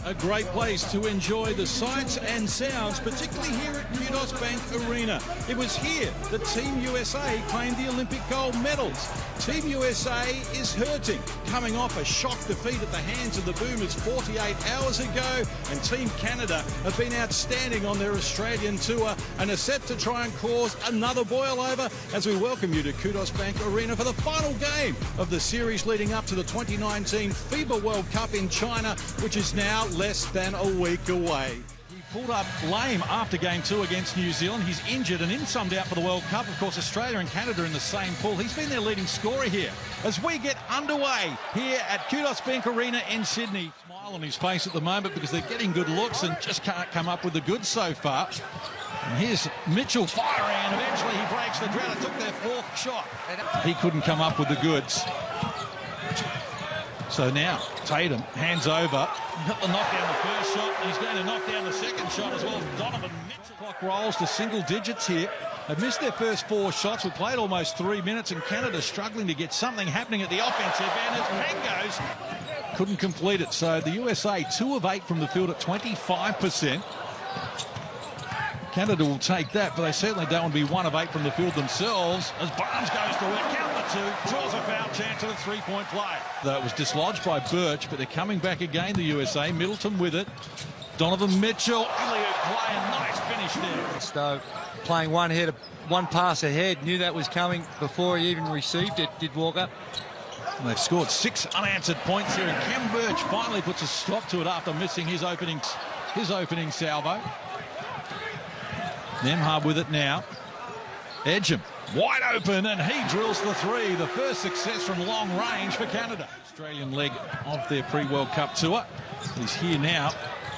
a great place to enjoy the sights and sounds, particularly here at Kudos Bank Arena. It was here that Team USA claimed the Olympic gold medals. Team USA is hurting, coming off a shock defeat at the hands of the Boomers 48 hours ago, and Team Canada have been outstanding on their Australian tour and are set to try and cause another boil over as we welcome you to Kudos Bank Arena for the final game of the series leading up to the 2019 FIBA World Cup in China, which is now less than a week away. He pulled up lame after game 2 against New Zealand. He's injured and in some doubt for the World Cup. Of course, Australia and Canada in the same pool. He's been their leading scorer here as we get underway here at Kudos Bank Arena in Sydney. Smile on his face at the moment because they're getting good looks and just can't come up with the goods so far. And here's Mitchell firing, and eventually he breaks the drought. It took their 4th shot. He couldn't come up with the goods. So now Tatum hands over. He got the knockdown the first shot, and he's going to knock down the second shot as well. Donovan Mitchell. Clock rolls to single digits here. They've missed their first 4 shots. We played almost 3 minutes, and Canada struggling to get something happening at the offensive end as Pangos couldn't complete it. So the USA 2 of 8 from the field at 25%. Canada will take that, but they certainly don't want to be 1 of 8 from the field themselves as Barnes goes to work, count the 2, draws a foul chance at a 3-point play. Though it was dislodged by Birch, but they're coming back again, the USA. Middleton with it. Donovan Mitchell, alley-oop play, a nice finish there. So playing one pass ahead, knew that was coming before he even received it, did Walker. And they've scored 6 unanswered points here, and Kem Birch finally puts a stop to it after missing his opening salvo. Nembhard with it now. Edgeham wide open, and he drills the 3. The first success from long range for Canada. Australian leg of their pre-World Cup tour. He's here now,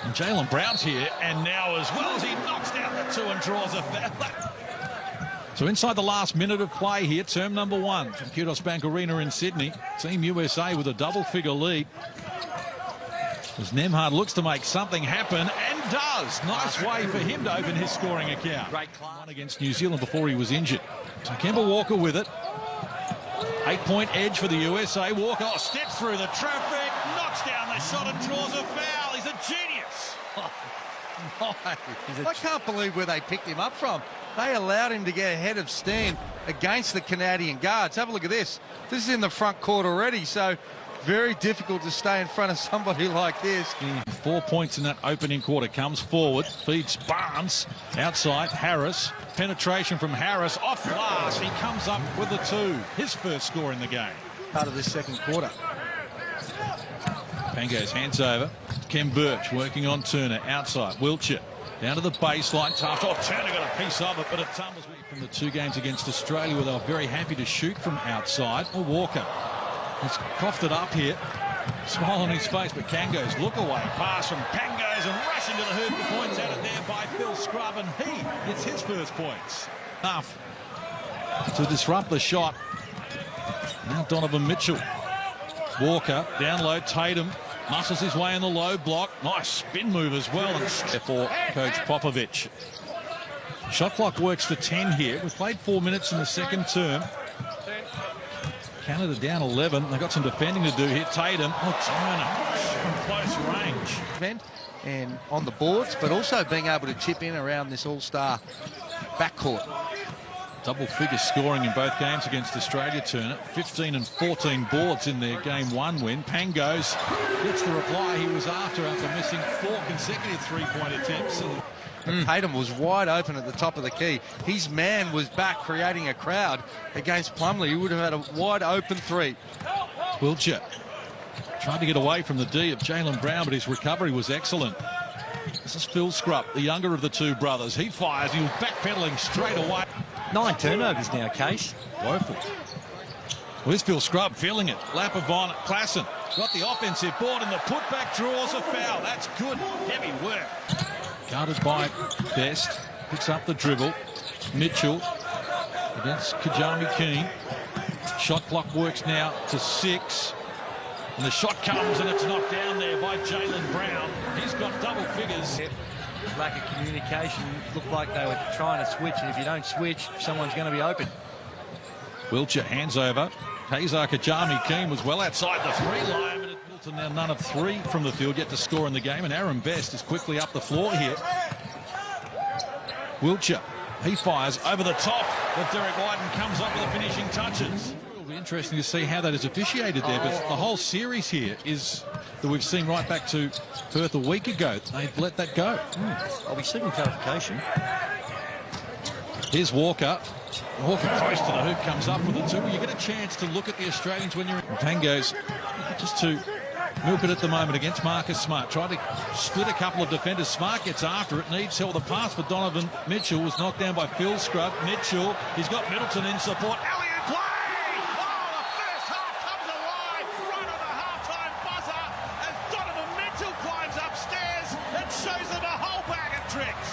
and Jaylen Brown's here, and now as well as he knocks down the 2 and draws a foul. So inside the last minute of play here, term number 1 from Kudos Bank Arena in Sydney. Team USA with a double-figure lead. As Nembhard looks to make something happen, and does. Nice way for him to open his scoring account. Great one against New Zealand before he was injured. So Kemba Walker with it. 8-point edge for the USA. Walker steps through the traffic, knocks down the shot and draws a foul. He's a genius. I can't believe where they picked him up from. They allowed him to get ahead of Stan against the Canadian guards. Have a look at this. This is in the front court already, so very difficult to stay in front of somebody like this. 4 points in that opening quarter. Comes forward, feeds Barnes. Outside, Harris. Penetration from Harris. Off glass. He comes up with the 2. His first score in the game. Part of this second quarter. Pangos hands over. Kem Birch working on Turner. Outside, Wiltshire. Down to the baseline. Tough. Oh, Turner got a piece of it, but it tumbles from the 2 games against Australia where they were very happy to shoot from outside. Or Walker. He's coughed it up here. Smile on his face, but Kangos look away. Pass from Pangos and rush into the hoop. The points out it there by Phil Scrubb, and he gets his first points. Enough to disrupt the shot. Now Donovan Mitchell. Walker down low. Tatum muscles his way in the low block. Nice spin move as well. And for Coach Popovich. Shot clock works to 10 here. We've played 4 minutes in the second term. Canada down 11. They've got some defending to do here. Tatum. Oh, Turner from close range. And on the boards, but also being able to chip in around this all-star backcourt. Double-figure scoring in both games against Australia, Turner. 15 and 14 boards in their Game 1 win. Pangos gets the reply he was after missing 4 consecutive 3-point attempts. Tatum was wide open at the top of the key. His man was back creating a crowd against Plumlee. He would have had a wide open 3. Wiltshire tried to get away from the D of Jaylen Brown, but his recovery was excellent. This is Phil Scrubb, the younger of the 2 brothers. He fires. He was backpedaling straight away. 9 turnovers now, Case. Woeful. Where's Phil Scrubb feeling it? Lap of on Klassen. Got the offensive board, and the putback draws a foul. That's good. Heavy work. Guarded by Best. Picks up the dribble. Mitchell against Kajami Keane. Shot clock works now to 6. And the shot comes, and it's knocked down there by Jaylen Brown. He's got double figures. Lack of communication. Looked like they were trying to switch, and if you don't switch, someone's going to be open. Wiltshire hands over. Kazar Kajami Keane was well outside the 3 line, but Middleton now none of 3 from the field yet to score in the game, and Aaron Best is quickly up the floor here. Wiltshire, he fires over the top of Derek White and comes up with the finishing touches. It'll be interesting to see how that is officiated there, but the whole series here is that we've seen right back to Perth a week ago. They've let that go. I'll be seeking clarification. Here's Walker. Walker close to the hoop, comes up with the 2. You get a chance to look at the Australians when you're in. Pangos just to milk it at the moment against Marcus Smart. Tried to split a couple of defenders. Smart gets after it, needs help. The pass for Donovan Mitchell was knocked down by Phil Scrub. Mitchell, he's got Middleton in support. Alley-oop play! Oh, the first half comes alive right on the halftime buzzer as Donovan Mitchell climbs upstairs and shows them a whole bag of tricks.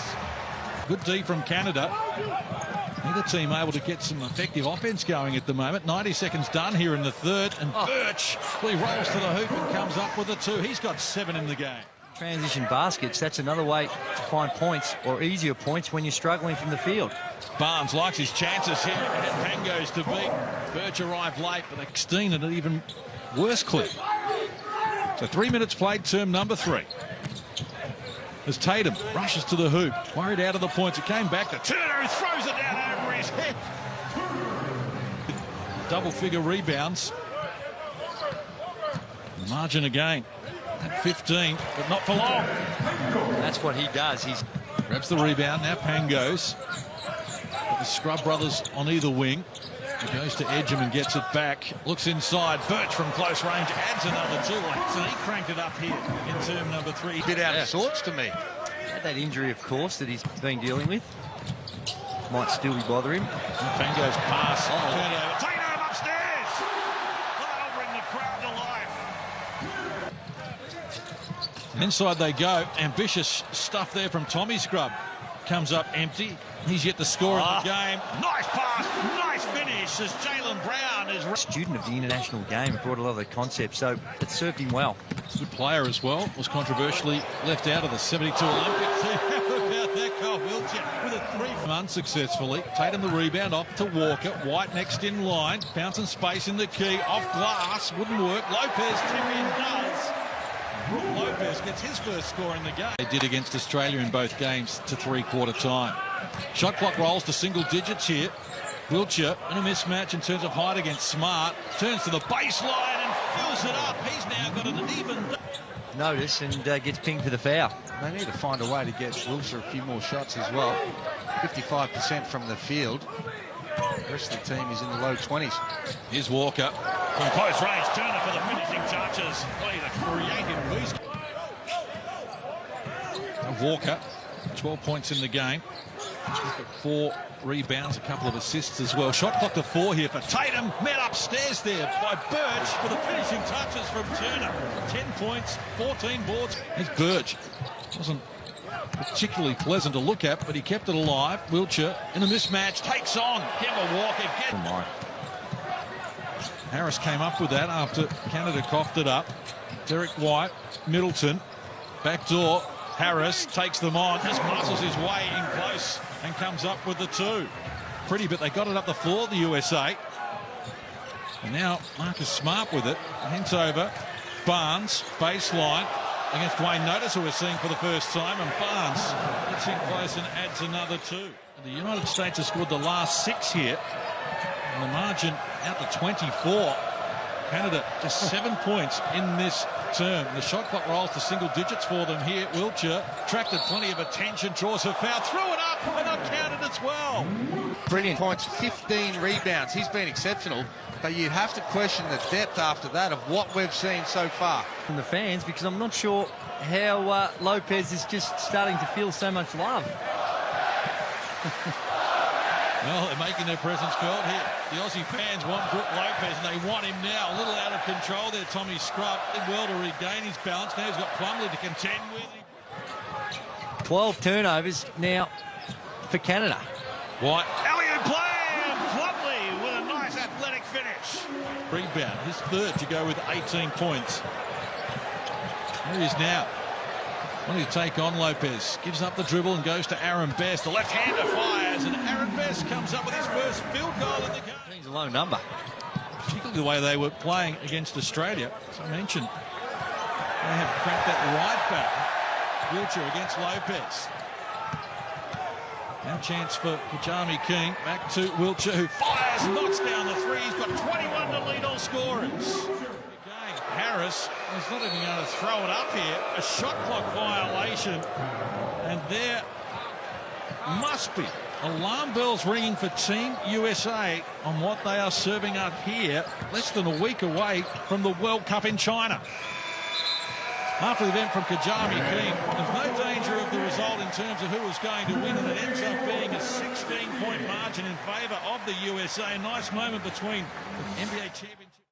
Good D from Canada. Neither team able to get some effective offense going at the moment. 90 seconds done here in the third, and Birch, he rolls to the hoop and comes up with the 2. He's got 7 in the game. Transition baskets, that's another way to find points, or easier points when you're struggling from the field. Barnes likes his chances here, and Pangos to beat. Birch arrived late, but 16 at an even worse clip. So 3 minutes played, term number 3. As Tatum rushes to the hoop, worried out of the points. It came back to Turner, who throws it down over his head. Double-figure rebounds. Margin again at 15, but not for long. That's what he does. He grabs the rebound. Now Pangos. Got the Scrub brothers on either wing. He goes to Edgeham and gets it back. Looks inside. Birch from close range adds another 2. So he cranked it up here in term number 3. Bit out of sorts to me. had that injury, of course, that he's been dealing with. Might still be bothering him. Pangos pass. Turnover. Tatum upstairs. Well, that'll bring the crowd to life. Inside they go. Ambitious stuff there from Tommy Scrub. Comes up empty. He's yet to score in the game. Nice pass, nice finish as Jaylen Brown is a student of the international game, brought a lot of the concepts, so it served him well. Good player as well. Was controversially left out of the 72 Olympics. About that, Kyle Wiltshire with a 3 unsuccessfully. Tatum the rebound off to Walker. White next in line. Found some space in the key. Off glass. Wouldn't work. Lopez Tyrion does. Brook Lopez gets his first score in the game. They did against Australia in both games to three-quarter time. Shot clock rolls to single digits here. Wiltshire in a mismatch in terms of height against Smart. Turns to the baseline and fills it up. He's now got an even notice and gets pinged for the foul. They need to find a way to get Wiltshire a few more shots as well. 55% from the field. The rest of the team is in the low 20s. Here's Walker from close range. Turner for the finishing touches. Play the creative beast. Walker, 12 points in the game. He's got 4 rebounds, a couple of assists as well. Shot clock to 4 here for Tatum. Met upstairs there by Birch for the finishing touches from Turner. 10 points, 14 boards. Here's Birch. Wasn't particularly pleasant to look at, but he kept it alive. Wiltshire in a mismatch takes on Kemba Walker. Harris came up with that after Canada coughed it up. Derek White, Middleton, backdoor. Harris takes them on, just muscles his way in close and comes up with the 2. Pretty, but they got it up the floor, the USA. And now Marcus Smart with it. Hence over. Barnes, baseline against Dwayne Notice, who we're seeing for the first time. And Barnes gets in close and adds another 2. The United States has scored the last 6 here. And the margin out to 24. Canada just 7 points in this term. The shot clock rolls to single digits for them here. Wiltshire attracted plenty of attention, draws a foul, threw it up and uncounted as well. Brilliant points, 15 rebounds. He's been exceptional, but you'd have to question the depth after that of what we've seen so far. From the fans, because I'm not sure how Lopez is just starting to feel so much love. Well, they're making their presence felt here. The Aussie fans want Brook Lopez, and they want him now. A little out of control there, Tommy Scrub. Did well to regain his balance. Now he's got Plumlee to contend with. 12 turnovers now for Canada. White. Alley-oop play, and Plumlee with a nice athletic finish. Rebound, his third to go with 18 points. There he is now. Wanting to take on Lopez. Gives up the dribble and goes to Aaron Best. The left-hander fires, and Aaron Best comes up with his first field goal in the game. He's a low number. Particularly the way they were playing against Australia. As I mentioned, They have cracked that right back. Wiltshire against Lopez. Now chance for Kajami King. Back to Wiltshire, who fires, knocks down the three. He's got 21 to lead all scorers. Again, Harris is not even going to throw it up here. A shot clock violation. And there must be alarm bells ringing for Team USA on what they are serving up here, less than a week away from the World Cup in China. After the event from Kajami King, there's no danger of the result in terms of who is going to win, and it ends up being a 16-point margin in favour of the USA. A nice moment between the NBA championship.